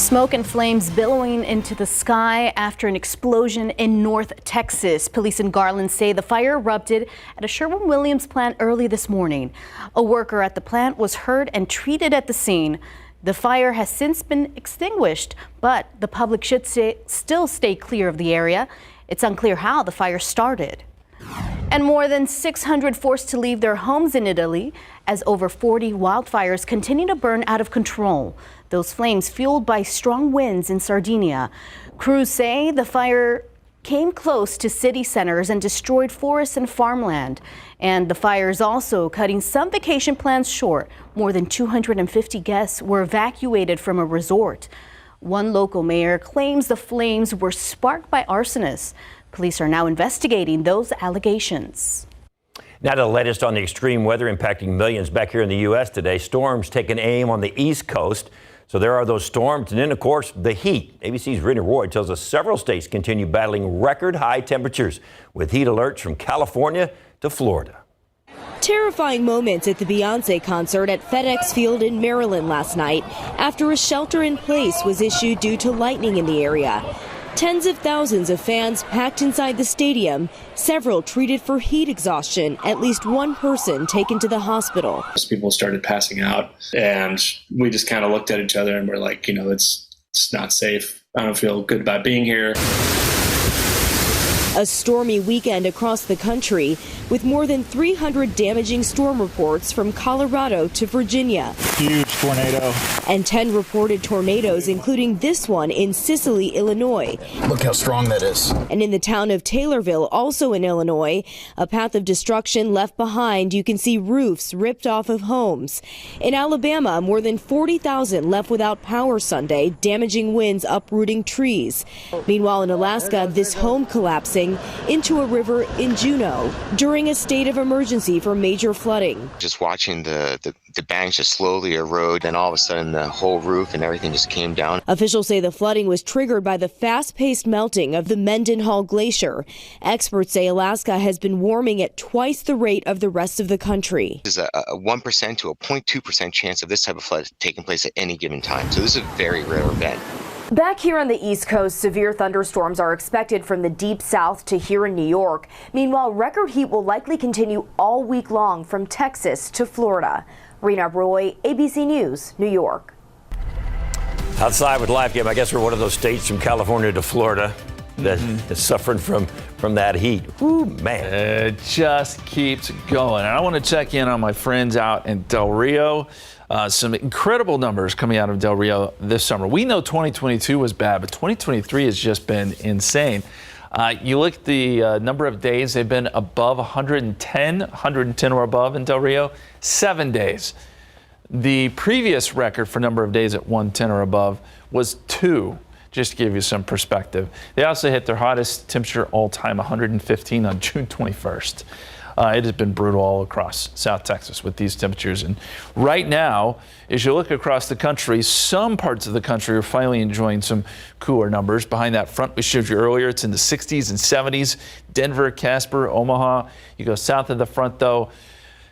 Smoke and flames billowing into the sky after an explosion in North Texas. Police in Garland say the fire erupted at a Sherwin-Williams plant early this morning. A worker at the plant was hurt and treated at the scene. The fire has since been extinguished, but the public should still stay clear of the area. It's unclear how the fire started. And more than 600 forced to leave their homes in Italy as over 40 wildfires continue to burn out of control. Those flames fueled by strong winds in Sardinia. Crews say the fire came close to city centers and destroyed forests and farmland. And the fire is also cutting some vacation plans short. More than 250 guests were evacuated from a resort. One local mayor claims the flames were sparked by arsonists. Police are now investigating those allegations. Now to the latest on the extreme weather impacting millions back here in the U.S. today. Storms taking aim on the East Coast. So there are those storms, and then, of course, the heat. ABC's Rena Roy tells us several states continue battling record high temperatures with heat alerts from California to Florida. Terrifying moments at the Beyonce concert at FedEx Field in Maryland last night after a shelter in place was issued due to lightning in the area. Tens of thousands of fans packed inside the stadium, several treated for heat exhaustion, at least one person taken to the hospital. People started passing out, and we just kind of looked at each other and we're like, it's not safe. I don't feel good about being here. A stormy weekend across the country with more than 300 damaging storm reports from Colorado to Virginia. Huge tornado. And 10 reported tornadoes, including this one in Sicily, Illinois. Look how strong that is. And in the town of Taylorville, also in Illinois, a path of destruction left behind. You can see roofs ripped off of homes. In Alabama, more than 40,000 left without power Sunday, damaging winds uprooting trees. Meanwhile, in Alaska, this home collapsing into a river in Juneau during a state of emergency for major flooding. Just watching the banks just slowly erode, and all of a sudden the whole roof and everything just came down. Officials say the flooding was triggered by the fast-paced melting of the Mendenhall Glacier. Experts say Alaska has been warming at twice the rate of the rest of the country. There's a 1% to a 0.2% chance of this type of flood taking place at any given time. So this is a very rare event. Back here on the East Coast, severe thunderstorms are expected from the deep south to here in New York. Meanwhile, record heat will likely continue all week long from Texas to Florida. Rena Roy, ABC News, New York. Outside with Life Game, I guess we're one of those states from California to Florida that is suffering from that heat. Ooh, man. It just keeps going. And I want to check in on my friends out in Del Rio. Some incredible numbers coming out of Del Rio this summer. We know 2022 was bad, but 2023 has just been insane. You look at the number of days they've been above 110 or above in Del Rio, 7 days. The previous record for number of days at 110 or above was 2, just to give you some perspective. They also hit their hottest temperature all time, 115 on June 21st. It has been brutal all across South Texas with these temperatures. And right now, as you look across the country, some parts of the country are finally enjoying some cooler numbers. Behind that front we showed you earlier, it's in the 60s and 70s. Denver, Casper, Omaha. You go south of the front, though,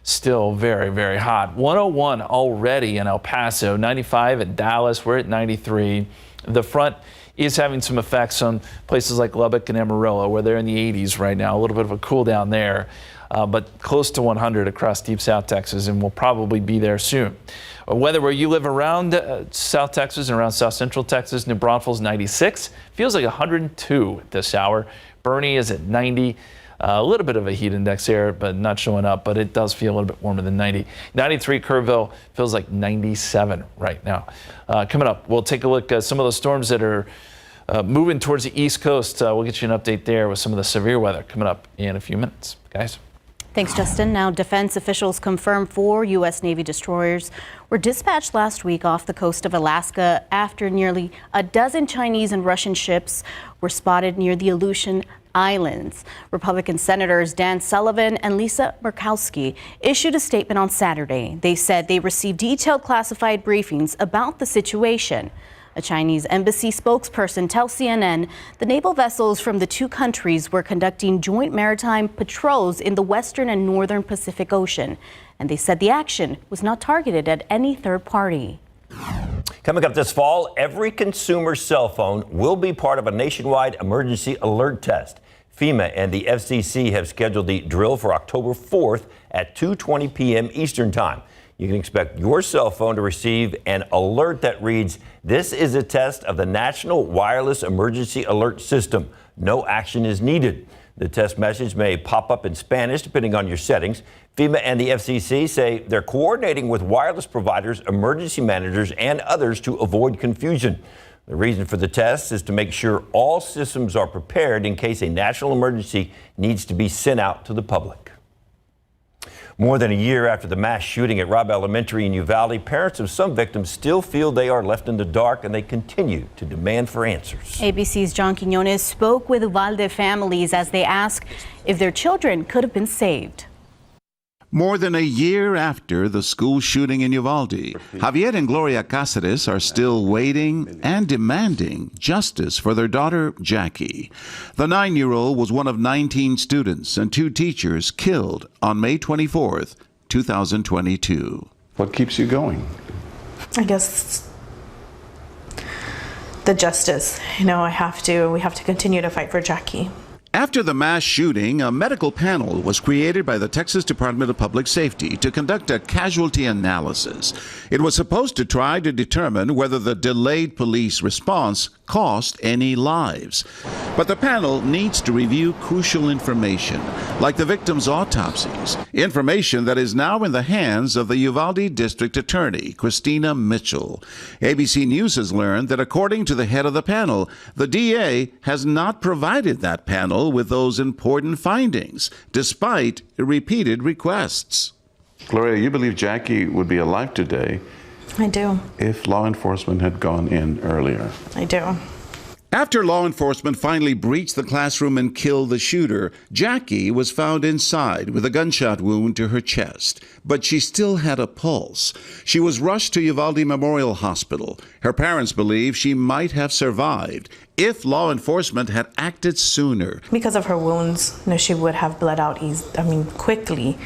still very, very hot. 101 already in El Paso, 95 at Dallas. We're at 93. The front is having some effects on places like Lubbock and Amarillo, where they're in the 80s right now. A little bit of a cool down there. But close to 100 across deep South Texas, and we'll probably be there soon. Weather where you live around South Texas and around South Central Texas, New Braunfels 96, feels like 102 at this hour. Bernie is at 90. A little bit of a heat index here, but not showing up, but it does feel a little bit warmer than 90. 93 Kerrville feels like 97 right now. Coming up, we'll take a look at some of those storms that are moving towards the East Coast. We'll get you an update there with some of the severe weather coming up in a few minutes. Guys. Thanks, Justin. Now, defense officials confirm 4 U.S. Navy destroyers were dispatched last week off the coast of Alaska after nearly a dozen Chinese and Russian ships were spotted near the Aleutian Islands. Republican Senators Dan Sullivan and Lisa Murkowski issued a statement on Saturday. They said they received detailed classified briefings about the situation. A Chinese embassy spokesperson tells CNN the naval vessels from the 2 countries were conducting joint maritime patrols in the western and northern Pacific Ocean. And they said the action was not targeted at any third party. Coming up this fall, every consumer cell phone will be part of a nationwide emergency alert test. FEMA and the FCC have scheduled the drill for October 4th at 2:20 p.m. Eastern Time. You can expect your cell phone to receive an alert that reads, "This is a test of the National Wireless Emergency Alert System. No action is needed." The test message may pop up in Spanish depending on your settings. FEMA and the FCC say they're coordinating with wireless providers, emergency managers, and others to avoid confusion. The reason for the test is to make sure all systems are prepared in case a national emergency needs to be sent out to the public. More than a year after the mass shooting at Robb Elementary in Uvalde, parents of some victims still feel they are left in the dark, and they continue to demand for answers. ABC's John Quiñones spoke with Uvalde families as they ask if their children could have been saved. More than a year after the school shooting in Uvalde, Javier and Gloria Cáceres are still waiting and demanding justice for their daughter, Jackie. The 9-year-old was one of 19 students and 2 teachers killed on May 24th, 2022. What keeps you going? I guess the justice. We have to continue to fight for Jackie. After the mass shooting, a medical panel was created by the Texas Department of Public Safety to conduct a casualty analysis. It was supposed to try to determine whether the delayed police response cost any lives. But the panel needs to review crucial information, like the victims' autopsies, information that is now in the hands of the Uvalde District Attorney, Christina Mitchell. ABC News has learned that according to the head of the panel, the DA has not provided that panel with those important findings, despite repeated requests. Gloria, you believe Jackie would be alive today I do. if law enforcement had gone in earlier? I do. After law enforcement finally breached the classroom and killed the shooter, Jackie was found inside with a gunshot wound to her chest, but she still had a pulse. She was rushed to Uvalde Memorial Hospital. Her parents believe she might have survived if law enforcement had acted sooner. Because of her wounds, she would have bled out quickly.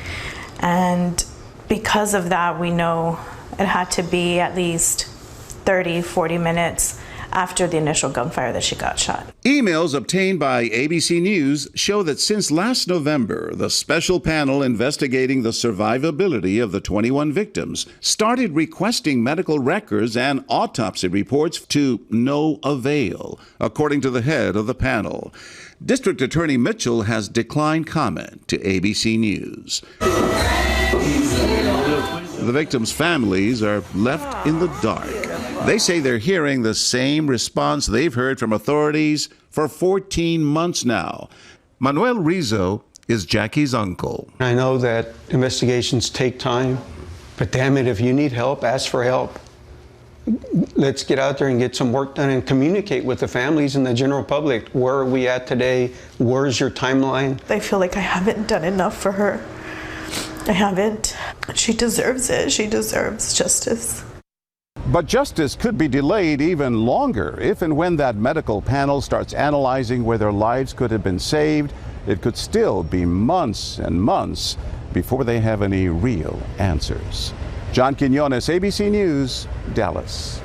And because of that, we know it had to be at least 30, 40 minutes after the initial gunfire that she got shot. Emails obtained by ABC News show that since last November, the special panel investigating the survivability of the 21 victims started requesting medical records and autopsy reports to no avail, according to the head of the panel. District Attorney Mitchell has declined comment to ABC News. The victims' families are left in the dark. They say they're hearing the same response they've heard from authorities for 14 months now. Manuel Rizzo is Jackie's uncle. I know that investigations take time, but damn it, if you need help, ask for help. Let's get out there and get some work done and communicate with the families and the general public. Where are we at today? Where's your timeline? I feel like I haven't done enough for her. I haven't. She deserves it. She deserves justice. But justice could be delayed even longer if and when that medical panel starts analyzing whether lives could have been saved. It could still be months and months before they have any real answers. John Quiñones, ABC News, Dallas.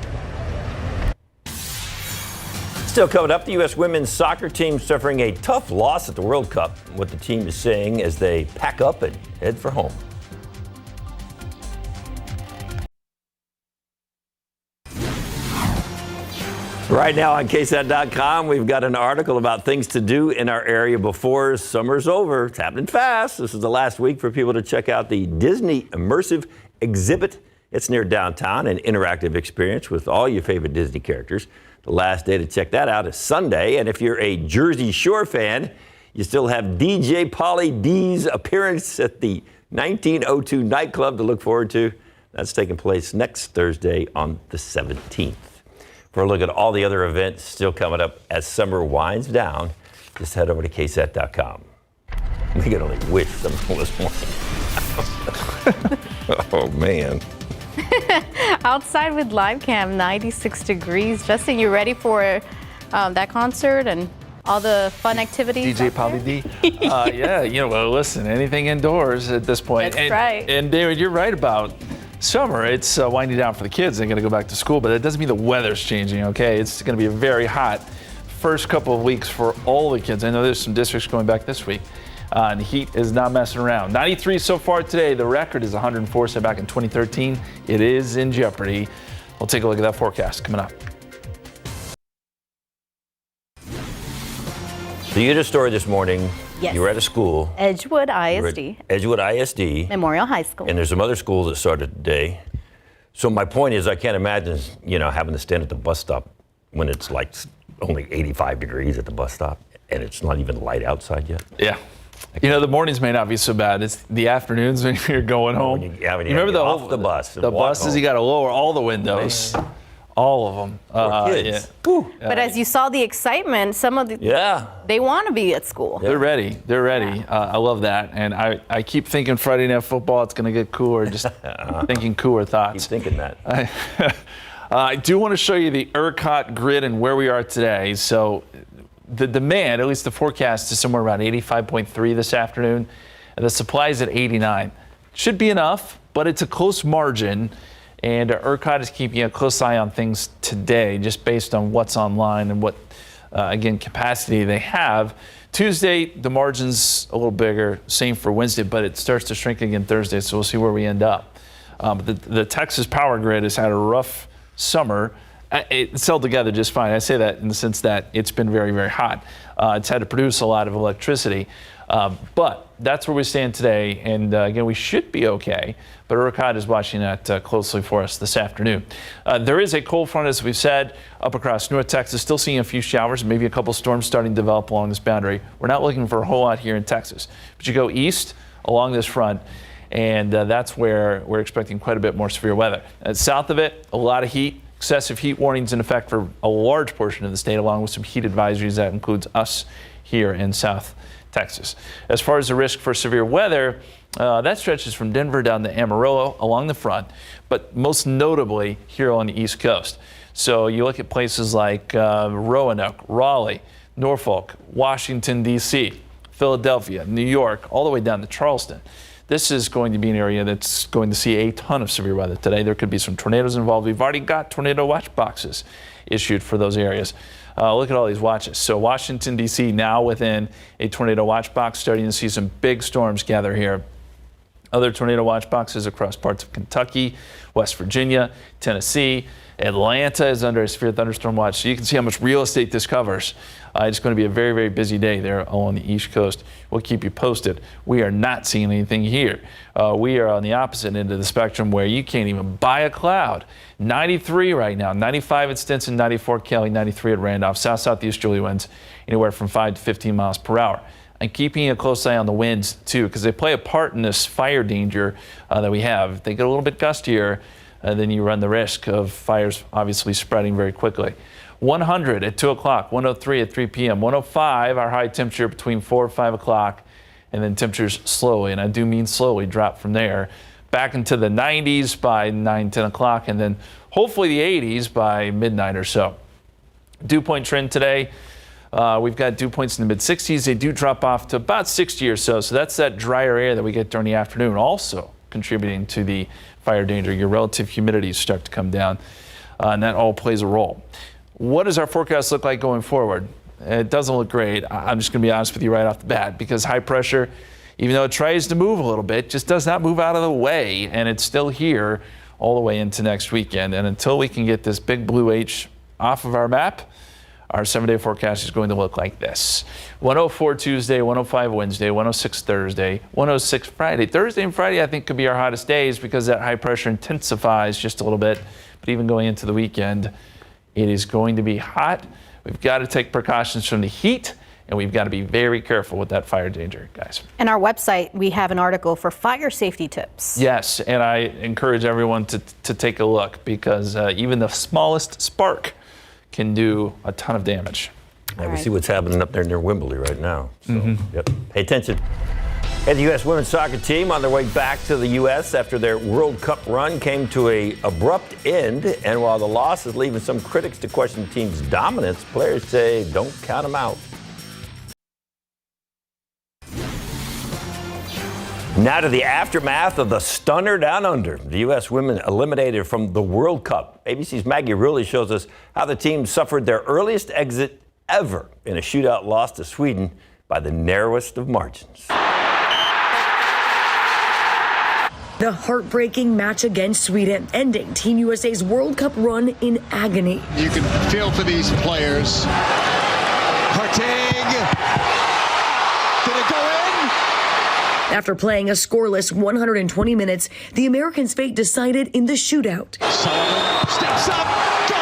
Still coming up, the U.S. women's soccer team suffering a tough loss at the World Cup. What the team is saying as they pack up and head for home. Right now on KSAT12, we've got an article about things to do in our area before summer's over. It's happening fast. This is the last week for people to check out the Disney Immersive Exhibit. It's near downtown, an interactive experience with all your favorite Disney characters. The last day to check that out is Sunday. And if you're a Jersey Shore fan, you still have DJ Pauly D's appearance at the 1902 nightclub to look forward to. That's taking place next Thursday on the 17th. For a look at all the other events still coming up as summer winds down, just head over to KSAT.com. We can only wish summer was morning. Oh, man. Outside with live cam, 96 degrees. Justin, you ready for that concert and all the fun activities? DJ Pauly D. Yeah, well, listen, anything indoors at this point. That's right. And David, you're right about summer, it's winding down for the kids. They're going to go back to school, but that doesn't mean the weather's changing, okay? It's going to be a very hot first couple of weeks for all the kids. I know there's some districts going back this week. And the heat is not messing around. 93 so far today. The record is 104 set back in 2013. It is in jeopardy. We'll take a look at that forecast coming up. So you had a story this morning. Yes. You were at a school. Edgewood ISD. Edgewood ISD. Memorial High School. And there's some other schools that started today. So my point is, I can't imagine, having to stand at the bus stop when it's like only 85 degrees at the bus stop and it's not even light outside yet. Yeah. The mornings may not be so bad. It's the afternoons when you're going home. When you remember the bus. The buses, you got to lower all the windows. All of them. Kids. Yeah. But as you saw the excitement, some of the they want to be at school. They're ready. They're ready. I love that. And I keep thinking Friday Night Football, it's going to get cooler. Just thinking cooler thoughts. Keep thinking that. I do want to show you the ERCOT grid and where we are today. So the demand, at least the forecast, is somewhere around 85.3 this afternoon. And the supply is at 89. Should be enough, but it's a close margin. And ERCOT is keeping a close eye on things today, just based on what's online and what, again, capacity they have. Tuesday, the margin's a little bigger. Same for Wednesday, but it starts to shrink again Thursday, so we'll see where we end up. The Texas power grid has had a rough summer. It's held together just fine. I say that in the sense that it's been very, very hot. It's had to produce a lot of electricity. But that's where we stand today. And again, we should be okay. But ERCOT is watching that closely for us this afternoon. There is a cold front, as we've said, up across North Texas. Still seeing a few showers, maybe a couple storms starting to develop along this boundary. We're not looking for a whole lot here in Texas. But you go east along this front, and that's where we're expecting quite a bit more severe weather. South of it, a lot of heat. Excessive heat warnings in effect for a large portion of the state, along with some heat advisories. That includes us here in South Texas. As far as the risk for severe weather, that stretches from Denver down to Amarillo along the front, but most notably here on the East Coast. So you look at places like Roanoke, Raleigh, Norfolk, Washington, D.C., Philadelphia, New York, all the way down to Charleston. This is going to be an area that's going to see a ton of severe weather today. There could be some tornadoes involved. We've already got tornado watch boxes issued for those areas. Look at all these watches. So Washington, D.C. now within a tornado watch box, starting to see some big storms gather here. Other tornado watch boxes across parts of Kentucky, West Virginia, Tennessee. Atlanta is under a severe thunderstorm watch. So you can see how much real estate this covers. It's going to be a very, very busy day there along the East Coast. We'll keep you posted. We are not seeing anything here. We are on the opposite end of the spectrum where you can't even buy a cloud. 93 right now, 95 at Stinson, 94 Kelly, 93 at Randolph. South-southeast Julie winds anywhere from 5 to 15 miles per hour. And keeping a close eye on the winds, too, because they play a part in this fire danger that we have. If they get a little bit gustier, then you run the risk of fires obviously spreading very quickly. 100 at 2 o'clock, 103 at 3 p.m., 105, our high temperature between 4 and 5 o'clock, and then temperatures slowly, and I do mean slowly, drop from there back into the 90s by 9, 10 o'clock, and then hopefully the 80s by midnight or so. Dew point trend today. We've got dew points in the mid-60s. They do drop off to about 60 or so. So that's that drier air that we get during the afternoon, also contributing to the fire danger. Your relative humidities start to come down, and that all plays a role. What does our forecast look like going forward? It doesn't look great. I'm just going to be honest with you right off the bat, because high pressure, even though it tries to move a little bit, just does not move out of the way, and it's still here all the way into next weekend. And until we can get this big blue H off of our map, our 7-day forecast is going to look like this. 104 Tuesday, 105 Wednesday, 106 Thursday, 106 Friday. Thursday and Friday, I think, could be our hottest days because that high pressure intensifies just a little bit. But even going into the weekend, it is going to be hot. We've got to take precautions from the heat, and we've got to be very careful with that fire danger, guys. And our website, we have an article for fire safety tips. Yes, and I encourage everyone to take a look, because even the smallest spark can do a ton of damage. Yeah, we see what's happening up there near Wimbledon right now. So, yep. Pay attention. And the U.S. women's soccer team on their way back to the U.S. after their World Cup run came to an abrupt end. And while the loss is leaving some critics to question the team's dominance, players say don't count them out. Now to the aftermath of the stunner down under. The U.S. women eliminated from the World Cup. ABC's Maggie Rulli shows us how the team suffered their earliest exit ever in a shootout loss to Sweden by the narrowest of margins. The heartbreaking match against Sweden, ending Team USA's World Cup run in agony. You can feel for these players. Harting. Did it go in? After playing a scoreless 120 minutes, the Americans' fate decided in the shootout. Sullivan steps up, goal!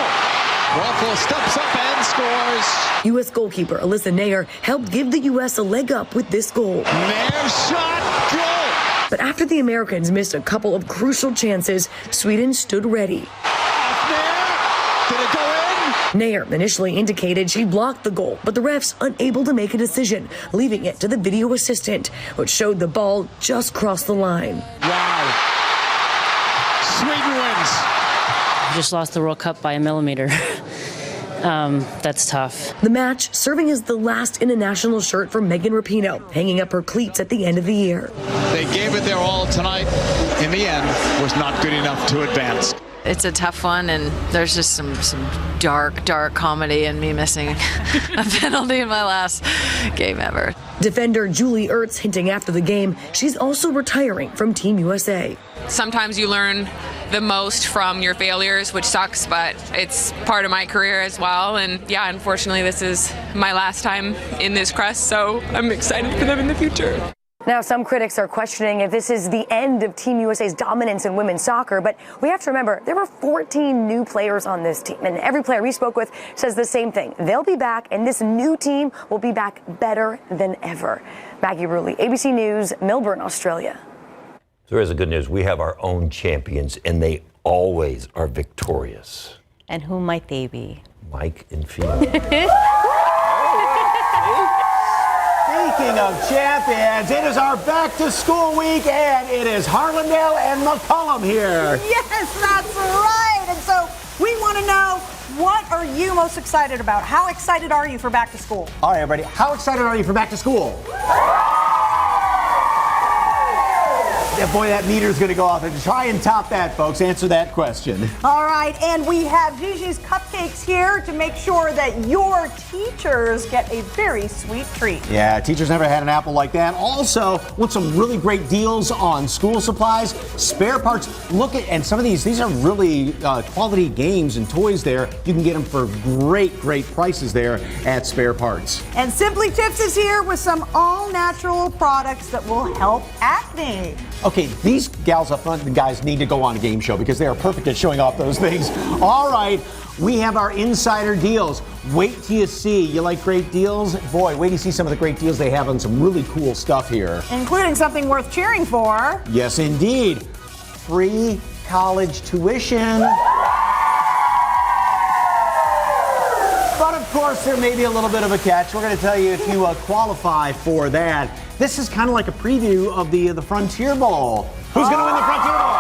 Waffle steps up and scores. U.S. goalkeeper Alyssa Nair helped give the U.S. a leg up with this goal. Nair shot, goal! But after the Americans missed a couple of crucial chances, Sweden stood ready. Nair, did it go in? Nair initially indicated she blocked the goal, but the refs unable to make a decision, leaving it to the video assistant, which showed the ball just crossed the line. Wow. Sweden wins. Just lost the World Cup by a millimeter. That's tough. The match serving as the last international shirt for Megan Rapinoe, hanging up her cleats at the end of the year. They gave it their all tonight. In the end, was not good enough to advance. It's a tough one, and there's just some dark comedy in me missing a penalty in my last game ever. Defender Julie Ertz hinting after the game she's also retiring from Team USA. Sometimes you learn the most from your failures, which sucks, but it's part of my career as well. And yeah, unfortunately, this is my last time in this crest, so I'm excited for them in the future. Now, some critics are questioning if this is the end of Team USA's dominance in women's soccer, but we have to remember there were 14 new players on this team, and every player we spoke with says the same thing. They'll be back, and this new team will be back better than ever. Maggie Rulli, ABC News, Melbourne, Australia. So here's the good news. We have our own champions, and they always are victorious. And who might they be? Mike and Fiona. Speaking of champions, it is our back-to-school week, and it is Harlandale and McCollum here. Yes, that's right. And so we want to know, what are you most excited about? How excited are you for back to school? All right, everybody, how excited are you for back to school? Yeah, boy, that meter's going to go off. And try and top that, folks. Answer that question. All right, and we have Gigi's Cupcakes here to make sure that your teachers get a very sweet treat. Yeah, teachers never had an apple like that. Also, want some really great deals on school supplies, spare parts. Look at, and some of these are really quality games and toys there. You can get them for great prices there at Spare Parts. And Simply Tips is here with some all-natural products that will help acne. Okay, these gals up front, the guys, need to go on a game show because they are perfect at showing off those things. All right, we have our insider deals. Wait till you see. You like great deals? Boy, wait till you see some of the great deals they have on some really cool stuff here. Including something worth cheering for. Yes, indeed. Free college tuition. But of course, there may be a little bit of a catch. We're going to tell you if you qualify for that. This is kind of like a preview of the Frontier Bowl. Who's going to win the Frontier Bowl?